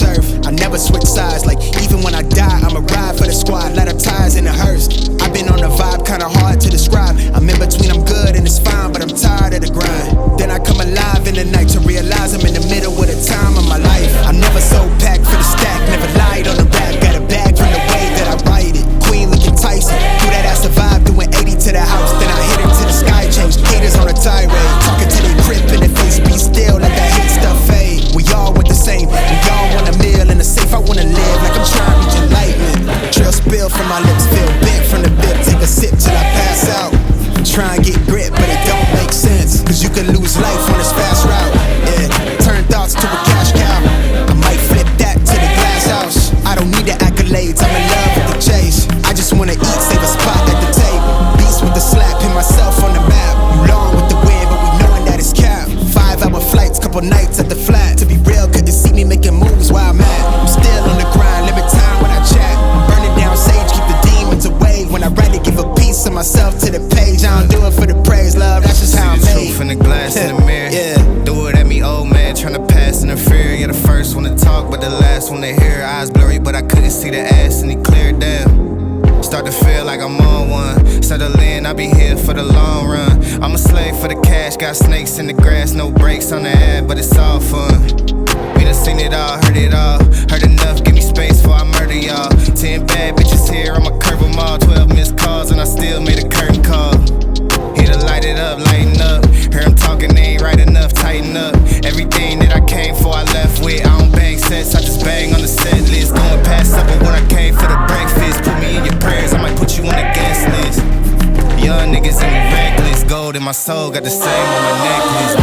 turf. I never switch sides, like even when I die, I'ma ride for the squad. Let our ties in the hearse. I've been on the vibe, kinda hard to describe. I'm in between, I'm good and it's fine, but I'm tired of the grind. Then I come alive in the night to realize I'm in the middle of the time of my life. I never so packed for the stack, never lied on the rap. Got a bag from the way that I write it. Queen looking Tyson, do that ass survive, doing 80 to the house. Then I hit it to the sky change. Haters on a tirade, talking to their grip in the face. Be still, let that hate stuff fade. We all want the same, we all want a meal in the safe. I wanna live like I'm trying to reach enlightenment. Trail spill from my lips, feel big from the bip. Take a sip till I pass out. Try and get grit, but it don't make sense, cause you can lose life on this fast route. Yeah, turn thoughts to a cash cow. I might flip that to the glass house. I don't need the accolades, I'm in love with the chase. I just wanna eat, save a spot at the table. Beast with the slap, hit myself on the map. You long with the wind, but we knowing that it's cap. 5-hour flights, couple nights at the flat. To be real, couldn't see me making moves while I'm at. I'm still on the grind, limit time when I chat. I'm burning down sage, keep the demons away. When I write it, give a piece of myself to the page. I don't do it for the praise, love, that's just how I'm made. Truth in the glass in the mirror. Do it at me, old man, tryna pass in the fear. You're the first one to talk, but the last one to hear. Eyes blurry, but I couldn't see the ass, and he cleared down. Start to feel like I'm on one. Settle in, I'll be here for the long run. I'm a slave for the cash, got snakes in the grass, no brakes on the ad, but it's all fun. We done seen it all, heard it all. Heard enough, give me space before I murder y'all. 10 bad bitches here, I'ma curve them all. 12 missed calls, and I still made a curtain call. Here to light it up, lighten up. Hear him talking, they ain't right enough, tighten up. Everything that I came for, I left with. I don't bang sets, I just bang on the set list. Going past supper when I came for the breakfast. Put me in your prayers, I might put you on the guest list. Young niggas and me reckless. Gold in my soul, got the same on my necklace.